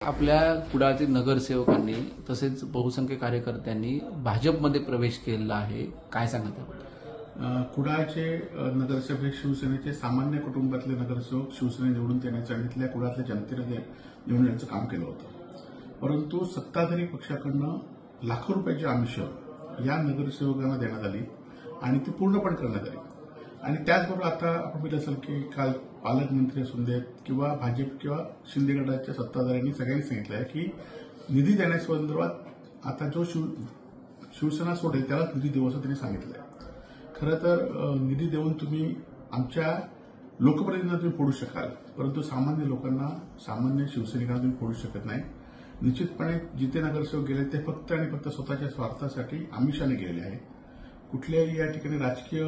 आपल्या कुडाळतील नगरसेवकांनी तसेच बहुसंख्य कार्यकर्त्यांनी भाजपमध्ये प्रवेश केलेला आहे, काय सांगा त्याबद्दल? कुडाळचे नगरसेवक हे शिवसेनेचे सामान्य कुटुंबातले नगरसेवक शिवसेने निवडून देण्याचं आणि इथल्या कुडाळच्या जनतेने निवडून देण्याचं काम केलं होतं. परंतु सत्ताधारी पक्षाकडनं लाखो रुपयाची आमिषं या नगरसेवकांना देण्यात आली आणि ती पूर्णपणे करण्यात आली. आणि त्याचबरोबर आता आपण पाहिलं असेल की काल पालकमंत्री असून देत किंवा भाजप किंवा शिंदे गटाच्या सत्ताधाऱ्यांनी सगळ्यांनी सांगितलं आहे की निधी देण्यासंदर्भात आता जो शिवसेना सोडेल त्यालाच निधी देऊ असं त्यांनी सांगितलं आहे. खरं तर निधी देऊन तुम्ही आमच्या लोकप्रतिनिधींना तुम्ही फोडू शकाल, परंतु सामान्य लोकांना, सामान्य शिवसैनिकांना तुम्ही फोडू शकत नाही. निश्चितपणे जिथे नगरसेवक गेले ते फक्त आणि फक्त स्वतःच्या स्वार्थासाठी आमिषाने गेलेले आहे. कुठल्याही या ठिकाणी राजकीय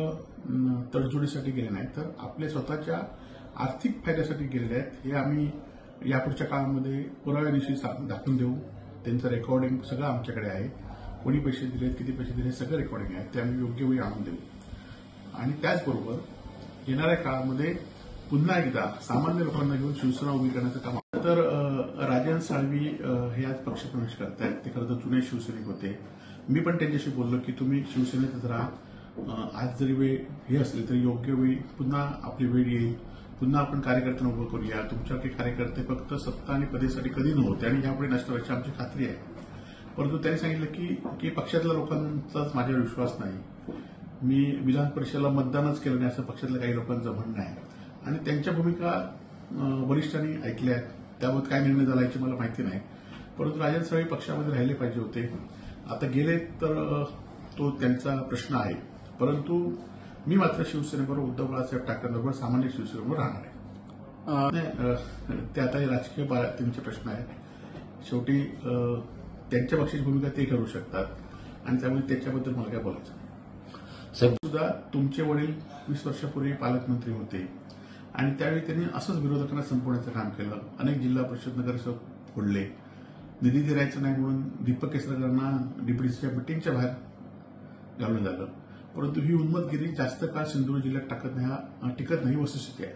तडजोडीसाठी गेले नाही, तर आपल्या स्वतःच्या आर्थिक फायद्यासाठी गेलेले आहेत. हे आम्ही यापुढच्या काळामध्ये पुराव्यानिशी दाखवून देऊ. त्यांचं रेकॉर्डिंग सगळं आमच्याकडे आहे. कोणी पैसे दिले, किती पैसे दिले, सगळं रेकॉर्डिंग आहे. ते आम्ही योग्य वेळी आणून देऊ. आणि त्याचबरोबर येणाऱ्या काळामध्ये पुन्हा एकदा सामान्य लोकांना घेऊन शिवसेना उभी करण्याचं काम. तर राजन साळवी हे आज पक्षप्रवेश करतायत. ते खरं तर जुने शिवसैनिक होते. मी पण त्यांच्याशी बोललो की तुम्ही शिवसेनेतच राहा. आज जरी वेळ हे असली तरी योग्य वेळी पुन्हा आपली वेळ येईल. पुन्हा आपण कार्यकर्त्यांना उभं करूया. तुमच्यासारखे कार्यकर्ते फक्त सत्ता आणि पदेसाठी कधी नव्हते आणि यापुढे नसणार याची आमची खात्री आहे. परंतु त्यांनी सांगितलं की पक्षातल्या लोकांचाच माझ्यावर विश्वास नाही. मी विधान परिषदेला मतदानच केलं नाही असं पक्षातल्या काही लोकांचं म्हणणं आहे. आणि त्यांच्या भूमिका वरिष्ठांनी ऐकल्या आहेत. त्याबाबत काय निर्णय झाला याची मला माहिती नाही. परंतु राजन साळवी पक्षामध्ये राहिले पाहिजे होते. आता गेले तर तो त्यांचा प्रश्न आहे. परंतु मी मात्र शिवसेनेबरोबर उद्धव बाळासाहेब ठाकरेंबरोबर सामान्य शिवसेनेबरोबर राहणार आहे. ते आता हे राजकीय त्यांचे प्रश्न आहेत. शेवटी त्यांच्या पक्षाची भूमिका ते ठरवू शकतात आणि त्यामुळे त्याच्याबद्दल मला काय बोलायचं नाही. सुद्धा तुमचे वडील 20 वर्षापूर्वी पालकमंत्री होते आणि त्यावेळी त्यांनी असंच विरोधकांना संपवण्याचं काम केलं. अनेक जिल्हा परिषद नगरसेवक फोडले. निधी द्यायचा नाही म्हणून दीपक केसरकरांना डीपीडीसीच्या मिटिंगच्या बाहेर घालवण्यात आलं. परंतु ही उन्मतगिरी जास्त काळ सिंधुदुर्ग जिल्ह्यात टिकत नाही वस्तुस्थिती आहे.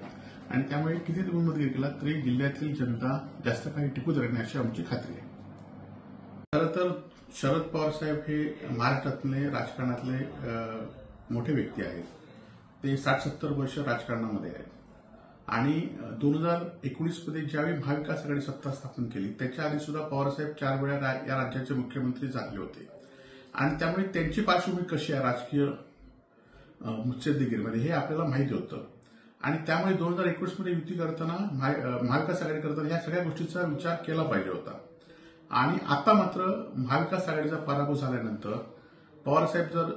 आणि त्यामुळे किती उन्मतगिरी केला तरी जिल्ह्यातील जनता जास्त काही टिकूच राहणार नाही अशी आमची खात्री आहे. खरं तर शरद पवार साहेब हे महाराष्ट्रातले राजकारणातले मोठे व्यक्ती आहेत. ते 60-70 वर्ष राजकारणामध्ये आहेत. आणि 2019 मध्ये ज्यावेळी महाविकास आघाडी सत्ता स्थापन केली त्याच्या आधी सुद्धा पवारसाहेब 4 वेळा या राज्याचे मुख्यमंत्री झाले होते. आणि त्यामुळे त्यांची पार्श्वभूमी कशी आहे राजकीय मुत्सद्देगिरीमध्ये हे आपल्याला माहिती होतं. आणि त्यामुळे 2021 मध्ये युती करताना महाविकास आघाडी करताना या सगळ्या गोष्टीचा विचार केला पाहिजे होता. आणि आता मात्र महाविकास आघाडीचा पराभव झाल्यानंतर पवारसाहेब जर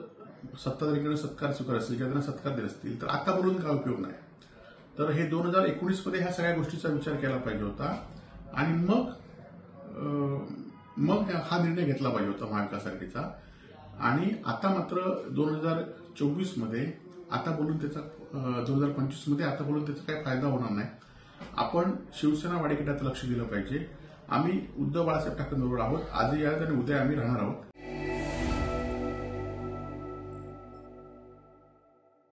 सत्ताधारीकडे सत्कार स्वीकारत असतील किंवा त्यांना सत्कार देत असतील तर आता बोलून काय उपयोग नाही. तर हे 2019 मध्ये ह्या सगळ्या गोष्टीचा विचार केला पाहिजे होता आणि मग हा निर्णय घेतला पाहिजे होता महाविकास आघाडीचा. आणि आता मात्र 2024 मध्ये आता बोलून त्याचा 2025 मध्ये आता बोलून त्याचा काही फायदा होणार नाही. आपण शिवसेना वाढीकडे लक्ष दिलं पाहिजे. आम्ही उद्धव बाळासाहेब ठाकरेंबरोबर आहोत. आजही आहोत आणि उद्या आम्ही राहणार आहोत.